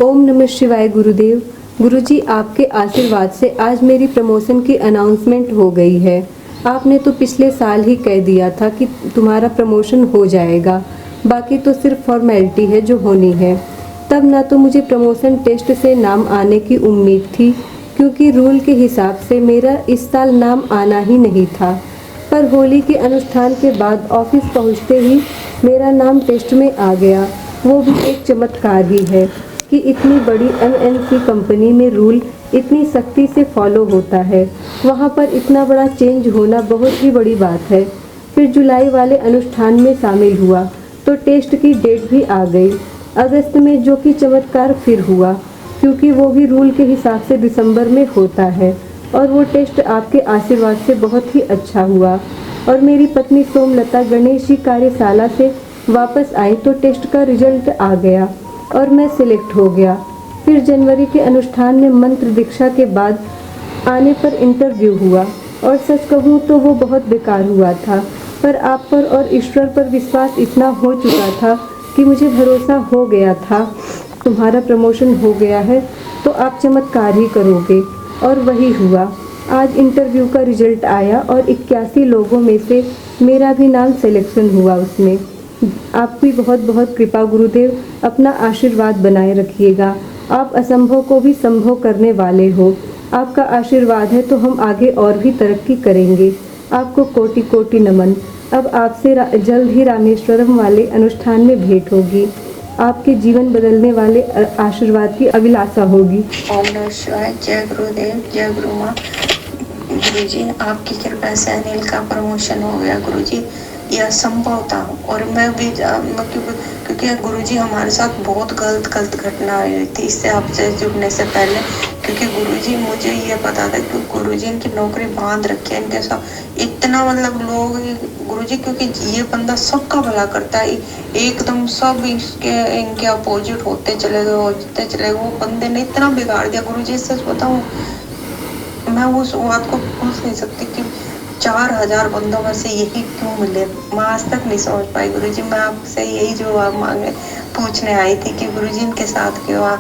ओम नमः शिवाय गुरुदेव। गुरुजी, आपके आशीर्वाद से आज मेरी प्रमोशन की अनाउंसमेंट हो गई है। आपने तो पिछले साल ही कह दिया था कि तुम्हारा प्रमोशन हो जाएगा, बाकी तो सिर्फ फॉर्मेलिटी है जो होनी है। तब ना तो मुझे प्रमोशन टेस्ट से नाम आने की उम्मीद थी, क्योंकि रूल के हिसाब से मेरा इस साल नाम आना ही नहीं था। पर होली के अनुष्ठान के बाद ऑफिस पहुंचते ही मेरा नाम टेस्ट में आ गया। वो भी एक चमत्कार ही है कि इतनी बड़ी एमएनसी कंपनी में रूल इतनी सख्ती से फॉलो होता है। वहाँ पर इतना बड़ा चेंज होना बहुत ही बड़ी बात है। फिर जुलाई वाले अनुष्ठान में शामिल हुआ तो टेस्ट की डेट भी आ गई अगस्त में, जो कि चमत्कार फिर हुआ, क्योंकि वो भी रूल के हिसाब से दिसंबर में होता है। और वो टेस्ट आपके आशीर्वाद से बहुत ही अच्छा हुआ। और मेरी पत्नी सोमलता गणेश जी कार्यशाला से वापस आई तो टेस्ट का रिजल्ट आ गया और मैं सिलेक्ट हो गया। फिर जनवरी के अनुष्ठान में मंत्र दीक्षा के बाद आने पर इंटरव्यू हुआ और सच कहूँ तो वो बहुत बेकार हुआ था, पर आप पर और ईश्वर पर विश्वास इतना हो चुका था कि मुझे भरोसा हो गया था तुम्हारा प्रमोशन हो गया है तो आप चमत्कार ही करोगे। और वही हुआ। आज इंटरव्यू का रिजल्ट आया और 81 लोगों में से मेरा भी नाम सिलेक्शन हुआ उसमें। आपकी बहुत बहुत कृपा गुरुदेव, अपना आशीर्वाद बनाए रखिएगा। आप असंभव को भी संभव करने वाले हो। आपका आशीर्वाद है तो हम आगे और भी तरक्की करेंगे। आपको कोटि कोटि नमन। अब आपसे जल्द ही रामेश्वरम वाले अनुष्ठान में भेंट होगी। आपके जीवन बदलने वाले आशीर्वाद की अभिलाषा होगी। ओम नमः शिवाय। जय गुरुदेव, जय गुरु माँ। गुरुजी, आपकी कृपा से अनिल का प्रमोशन हो गया गुरुजी। यह संभव था और मैं भी क्योंकि गुरुजी हमारे साथ बहुत गलत घटना हुई थी इससे आपसे जुड़ने से पहले। क्योंकि गुरुजी मुझे ये पता था कि गुरुजी इनकी नौकरी बांध रखी है इनके साथ इतना मतलब लोग गुरुजी, क्योंकि ये बंदा सबका भला करता है एकदम। सब इनके अपोजिट होते चले गए। वो बंदे ने इतना बिगाड़ दिया गुरुजी, सच बताऊं मैं उस बात को भूल नहीं सकती कि 4000 बंदों में से यही क्यों मिले। मैं आज तक नहीं समझ पाई गुरुजी। मैं आपसे यही जवाब मांगे पूछने आई थी कि गुरुजी इनके साथ क्यों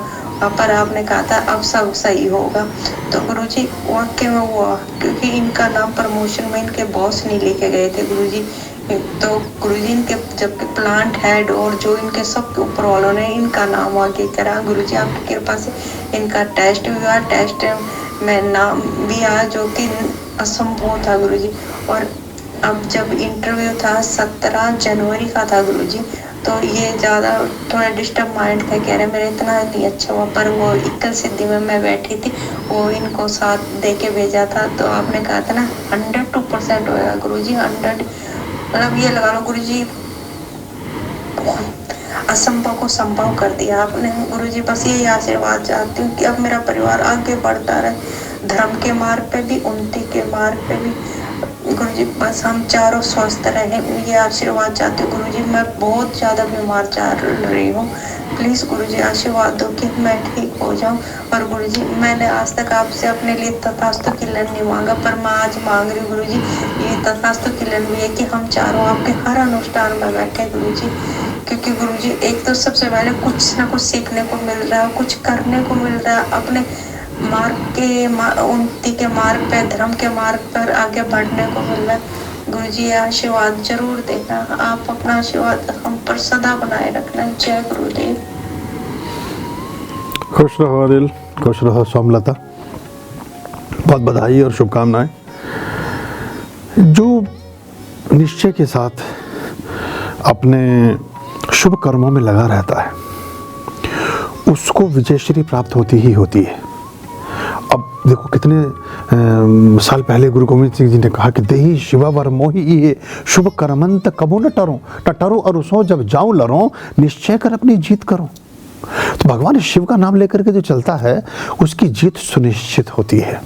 पर आपने कहा था अब सब सही होगा। तो गुरुजी वाकई में हुआ, क्योंकि इनका नाम प्रमोशन में इनके बॉस नहीं लेके गए थे गुरुजी। तो गुरुजी इनके जबकि प्लांट हेड और जो इनके सब ऊपर वालों ने इनका नाम आगे करा। गुरुजी आपकी कृपा से इनका टेस्ट भी हुआ, टेस्ट में नाम भी आया जो कि असंभव था गुरुजी। और अब जब इंटरव्यू था 17 जनवरी का था गुरुजी, तो ये ज़्यादा थोड़ा डिस्टर्ब माइंड था, कह रहे मेरा इतना नहीं अच्छा हुआ। पर वो इक्कल सिद्धि में मैं बैठी थी, वो इनको साथ दे के भेजा था। तो आपने कहा था ना 102% होगा गुरुजी। 100 मतलब ये लगा लो गुरुजी, असंभव को संभव कर दिया आपने गुरुजी। बस यही आशीर्वाद चाहती हूँ कि अब मेरा परिवार आगे बढ़ता रहे, धर्म के मार्ग पे भी, उन्नति के मार्ग पे भी गुरुजी। बस हम चारों स्वस्थ रहें, ये आशीर्वाद चाहती हूँ गुरुजी। मैं बहुत ज़्यादा बीमार चल रही हूँ, प्लीज़ गुरुजी आशीर्वाद दो कि मैं ठीक हो जाऊँ। और गुरुजी मैंने आज तक आपसे अपने लिए तथास्तु किलन नहीं मांगा, पर मैं आज मांग रही हूँ गुरुजी। ये तथास्तु किलन भी है कि हम चारों आपके हर अनुष्ठान में बैठे गुरुजी। क्योंकि गुरुजी एक तो सबसे पहले कुछ ना कुछ सीखने को मिल रहा है, कुछ करने को मिल रहा है, अपने मार्ग के उन्नति के मार्ग पे, धर्म के मार्ग पर आगे बढ़ने को मिल रहा है गुरुजी। आशीर्वाद जरूर देना, आप अपना आशीर्वाद हम पर सदा बनाए रखना। जय गुरुदेव। खुश रहो अनिल, खुश रहो सोमलता, बहुत बधाई और शुभकामनाएं। जो निश्चय के साथ अपने शुभ कर्मों में लगा रहता है उसको विजयश्री प्राप्त होती ही होती है। अब देखो कितने साल पहले गुरु गोविंद सिंह जी ने कहा कि देही शिवा वर मोही ये शुभ कर्मंत कबो न टरो अरुसो जब जाऊं लरो निश्चय कर अपनी जीत करो। तो भगवान शिव का नाम लेकर के जो चलता है उसकी जीत सुनिश्चित होती है,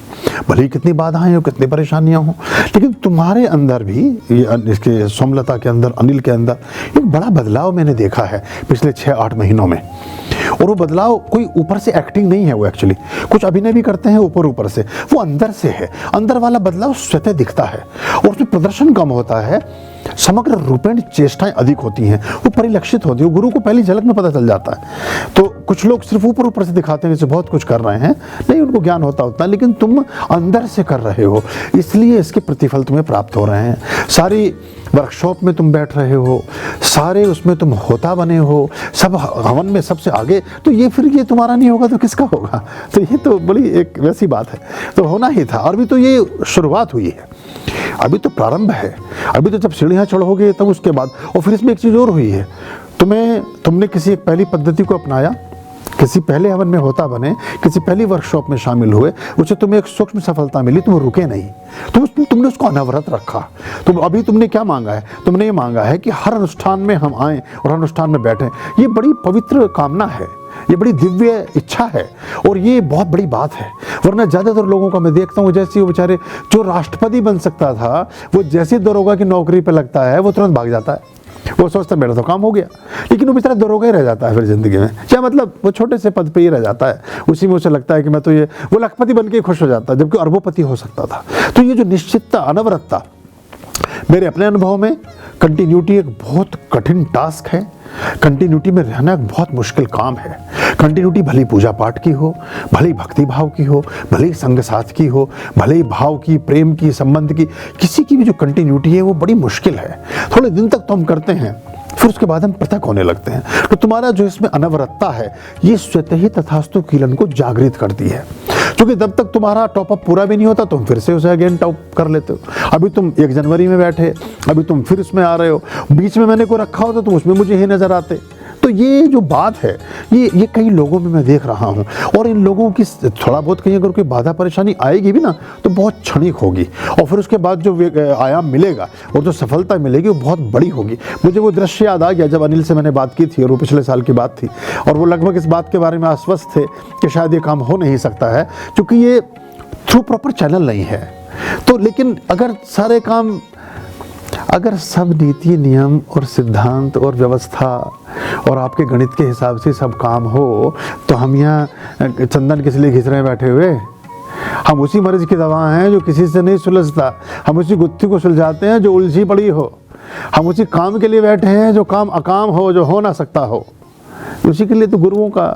भले ही कितनी बाधाएं हो, कितनी परेशानियां हो। लेकिन तुम्हारे अंदर भी, ये इसके सोमलता के अंदर, अनिल के अंदर एक बड़ा बदलाव मैंने देखा है पिछले 6-8 महीनों में। और वो बदलाव कोई ऊपर से एक्टिंग नहीं है, वो एक्चुअली कुछ अभिनय भी करते हैं ऊपर से, वो अंदर से है। अंदर वाला बदलाव स्वतः दिखता है और उसमें प्रदर्शन कम होता है समग्र रूपेण चेष्टाएं अधिक होती हैं, वो परिलक्षित होती है, गुरु को पहली झलक में पता चल जाता है। तो कुछ लोग सिर्फ ऊपर ऊपर से दिखाते हैं जैसे बहुत कुछ कर रहे हैं, नहीं उनको ज्ञान होता उतना, लेकिन तुम अंदर से कर रहे हो, इसलिए इसके प्रतिफल तुम्हें प्राप्त हो रहे हैं। सारी वर्कशॉप में तुम बैठ रहे हो, सारे उसमें तुम होता बने हो, सब हवन में सबसे आगे, तो ये फिर ये तुम्हारा नहीं होगा तो किसका होगा? तो ये तो बड़ी एक वैसी बात है, तो होना ही था। और अभी तो ये शुरुआत हुई है, अभी तो प्रारंभ है, अभी तो जब सीढ़ियाँ चढ़ोगे तब उसके बाद। और फिर इसमें एक चीज़ और हुई है, तुमने किसी एक पहली पद्धति को अपनाया, किसी पहले हवन में होता बने, किसी पहली वर्कशॉप में शामिल हुए, उससे तुम्हें एक सूक्ष्म सफलता मिली, तुम रुके नहीं, तुमने उसको अनवरत रखा। अभी तुमने क्या मांगा है? तुमने ये मांगा है कि हर अनुष्ठान में हम आएँ और हर अनुष्ठान में बैठें। ये बड़ी पवित्र कामना है, ये बड़ी दिव्य इच्छा है, और ये बहुत बड़ी बात है। वरना ज़्यादातर लोगों को मैं देखता हूँ, जैसे वो बेचारे जो राष्ट्रपति बन सकता था, वो जैसे दरोगा की नौकरी पे लगता है वो तुरंत भाग जाता है, वो सोचता है मेरा तो काम हो गया, लेकिन वो बेचारा दरोगा ही रह जाता है फिर जिंदगी में। क्या मतलब? वो छोटे से पद पे ही रह जाता है, उसी में उसे लगता है कि मैं तो ये, वो लखपति बन के खुश हो जाता है, जबकि अरबोपति हो सकता था। तो ये जो निश्चितता, अनवरतता, मेरे अपने अनुभव में कंटिन्यूटी एक बहुत कठिन टास्क है। कंटिन्यूटी में रहना एक बहुत मुश्किल काम है। कंटिन्यूटी भले पूजा पाठ की हो, भले भक्ति भाव की हो, भले संग साथ की हो, भले भाव की, प्रेम की, संबंध की, किसी की भी जो कंटिन्यूटी है वो बड़ी मुश्किल है। थोड़े दिन तक तो हम करते हैं, फिर उसके बाद हम पृथक होने लगते हैं। तो तुम्हारा जो इसमें अनवरतता है, ये स्वतः ही तथास्तु कीलन को जागृत करती है, क्योंकि जब तक तुम्हारा टॉपअप पूरा भी नहीं होता तुम फिर से उसे अगेन टॉप कर लेते हो। अभी तुम 1 जनवरी में बैठे, अभी तुम फिर उसमें आ रहे हो, बीच में मैंने को रखा होता तो उसमें मुझे ही नजर आते। तो ये जो बात है, ये कई लोगों में मैं देख रहा हूँ, और इन लोगों की थोड़ा बहुत कहीं अगर कोई बाधा परेशानी आएगी भी ना तो बहुत क्षणिक होगी, और फिर उसके बाद जो आयाम मिलेगा और जो सफलता मिलेगी वो बहुत बड़ी होगी। मुझे वो दृश्य याद आ गया जब अनिल से मैंने बात की थी, और वो पिछले साल की बात थी, और वो लगभग इस बात के बारे में आश्वस्त थे कि शायद ये काम हो नहीं सकता है, क्योंकि ये थ्रू प्रॉपर चैनल नहीं है। तो लेकिन अगर सब नीति, नियम और सिद्धांत और व्यवस्था और आपके गणित के हिसाब से सब काम हो, तो हम यहाँ चंदन किस लिए घिस रहे हैं बैठे हुए? हम उसी मर्ज की दवा हैं जो किसी से नहीं सुलझता, हम उसी गुत्थी को सुलझाते हैं जो उलझी पड़ी हो, हम उसी काम के लिए बैठे हैं जो काम अकाम हो, जो हो ना सकता हो। उसी के लिए तो गुरुओं का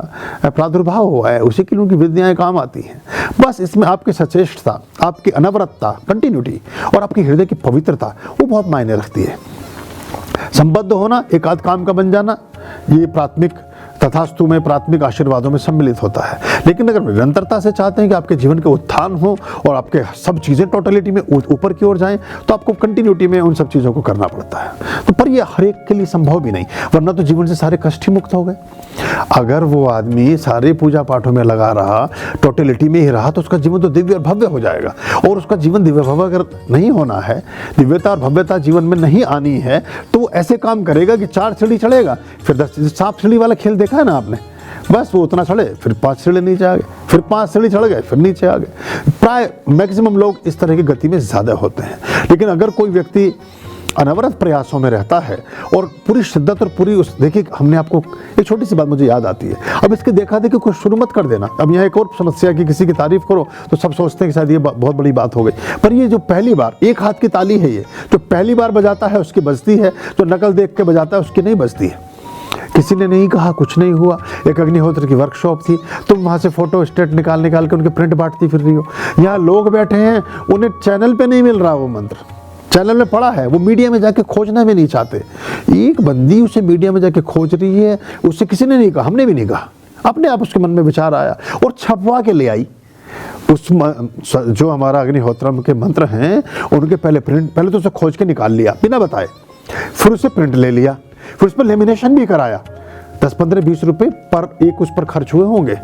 प्रादुर्भाव हुआ है, उसी के लिए उनकी विद्याएं काम आती हैं। बस इसमें आपकी सचेष्टता, आपकी अनवरतता, कंटिन्यूटी और आपकी हृदय की पवित्रता वो बहुत मायने रखती है। संबद्ध होना, एक आध काम का बन जाना, ये प्राथमिक तथास्तु में, प्राथमिक आशीर्वादों में सम्मिलित होता है। लेकिन अगर निरंतरता से चाहते हैं कि आपके जीवन के उत्थान हो और आपके सब चीज़ें टोटलिटी में ऊपर की ओर जाएं, तो आपको कंटिन्यूटी में उन सब चीज़ों को करना पड़ता है। तो पर ये हर एक के लिए संभव भी नहीं, वरना तो जीवन से सारे कष्ट ही मुक्त हो गए। अगर वो आदमी सारे पूजा पाठों में लगा रहा, टोटलिटी में ही रहा, तो उसका जीवन तो दिव्य और भव्य हो जाएगा। और उसका जीवन दिव्य भव्य अगर नहीं होना है, दिव्यता और भव्यता जीवन में नहीं आनी है, तो वो ऐसे काम करेगा कि 4 सीढ़ी चढ़ेगा, फिर 10 सांप सीढ़ी वाला खेल देखा है ना आपने? बस वो उतना चढ़े, फिर 5 सीढ़ी नीचे आ गए, फिर 5 सीढ़ी चढ़ गए, फिर नीचे आ गए। प्राय मैक्सिमम लोग इस तरह की गति में ज़्यादा होते हैं। लेकिन अगर कोई व्यक्ति अनवरत प्रयासों में रहता है और पूरी शिद्दत और पूरी देखिए, हमने आपको एक छोटी सी बात मुझे याद आती है। अब इसके देखा देखी कुछ शुरू मत कर देना। अब यहाँ एक और समस्या की किसी की तारीफ करो तो सब सोचते हैं कि शायद ये बहुत बड़ी बात हो गई, पर ये जो पहली बार, एक हाथ की ताली है, ये जो पहली बार बजाता है उसकी बजती है, जो नकल देख के बजाता है उसकी नहीं बजती है। किसी ने नहीं कहा, कुछ नहीं हुआ। एक अग्निहोत्र की वर्कशॉप थी, तुम वहाँ से फोटो स्टेट निकाल के उनके प्रिंट बांटती फिर रही हो। यहाँ लोग बैठे हैं, उन्हें चैनल पे नहीं मिल रहा वो मंत्र, चैनल में पड़ा है, वो मीडिया में जाके खोजना भी नहीं चाहते। एक बंदी उसे मीडिया में जाके खोज रही है, उससे किसी ने नहीं कहा, हमने भी नहीं कहा, अपने आप उसके मन में विचार आया और छपवा के ले आई। उस जो हमारा अग्निहोत्रम के मंत्र हैं उनके पहले तो उसे खोज के निकाल लिया बिना बताए, फिर उसे प्रिंट ले लिया, फिर उस पर लेमिनेशन भी कराया। 10, 15, 20 रुपए पर एक उस पर खर्च हुए होंगे।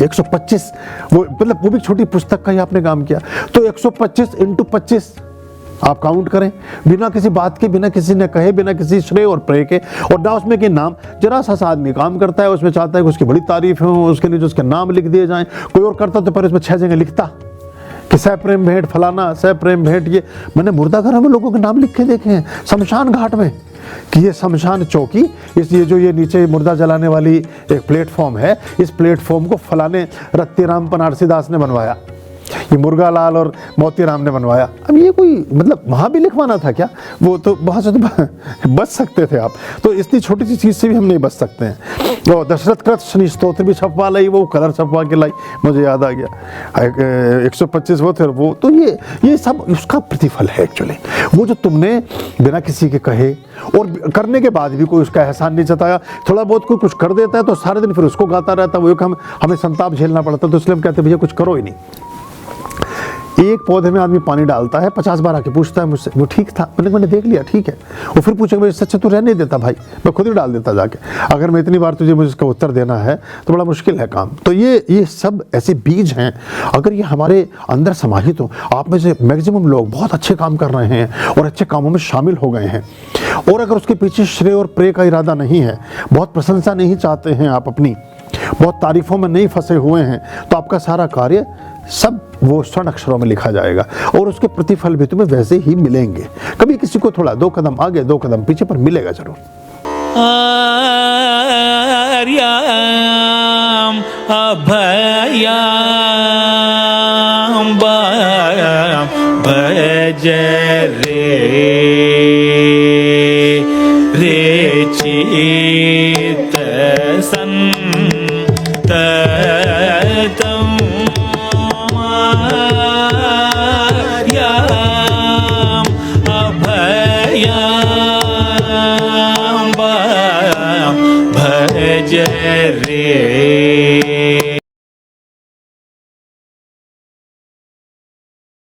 125, वो मतलब वो भी छोटी पुस्तक का ही आपने काम किया, तो 125 × 25 आप काउंट करें, बिना किसी बात के, बिना किसी ने कहे, बिना किसी श्रेय और प्रेय के, और ना उसमें के नाम। जरा सा आदमी काम करता है, उसमें चाहता है कि उसकी बड़ी तारीफ हो, उसके नीचे उसके नाम लिख दिए जाएं। कोई और करता तो पर उसमें 6 जगह लिखता कि सह प्रेम भेंट फलाना, सह प्रेम भेंट। ये मैंने मुर्दाघर में लोगों के नाम लिखे देखे हैं, शमशान घाट में, कि ये शमशान चौकी, इसलिए जो ये नीचे मुर्दा जलाने वाली एक प्लेटफॉर्म है, इस प्लेटफॉर्म को फलाने रत्तीराम बनारसी दास ने बनवाया। ये मुर्गा लाल और मोती राम ने बनवाया। अब ये कोई मतलब वहाँ भी लिखवाना था क्या? वो तो बहुत से तो बच सकते थे आप, तो इतनी छोटी सी चीज़ से भी हम नहीं बच सकते हैं। तो दशरथ कृत शनि स्तोत्र भी छपवा लाई, वो कलर छपवा के लाई, मुझे याद आ गया 125 वो थे। और वो तो ये सब उसका प्रतिफल है एक्चुअली। वो जो तुमने बिना किसी के कहे और करने के बाद भी कोई उसका एहसान नहीं जताया, थोड़ा बहुत कोई कुछ कर देता है तो सारे दिन फिर उसको गाता रहता है, वो एक हमें संताप झेलना पड़ता है। तो इसलिए हम कहते हैं भैया कुछ करो ही नहीं। एक पौधे में आदमी पानी डालता है, 50 बार आके पूछता है मुझसे वो ठीक था, मैंने देख लिया ठीक है। वो फिर पूछेगा भाई सच तो रहने देता भाई, मैं खुद ही डाल देता जाके। अगर मैं इतनी बार तुझे मुझे इसका उत्तर देना है तो बड़ा मुश्किल है काम। तो ये सब ऐसे बीज हैं, अगर ये हमारे अंदर समाहित हो। आप में से मैक्सिमम लोग बहुत अच्छे काम कर रहे हैं और अच्छे कामों में शामिल हो गए हैं, और अगर उसके पीछे श्रेय और प्रेय का इरादा नहीं है, बहुत प्रशंसा नहीं चाहते हैं आप अपनी, बहुत तारीफों में नहीं फंसे हुए हैं, तो आपका सारा कार्य सब वो स्वर्ण अक्षरों में लिखा जाएगा और उसके प्रतिफल भी तुम्हें वैसे ही मिलेंगे। कभी किसी को थोड़ा 2 कदम आगे 2 कदम पीछे पर मिलेगा जरूर। आर्याम अभयाम भज रे चित संततम आर्याम अभयाम भज रे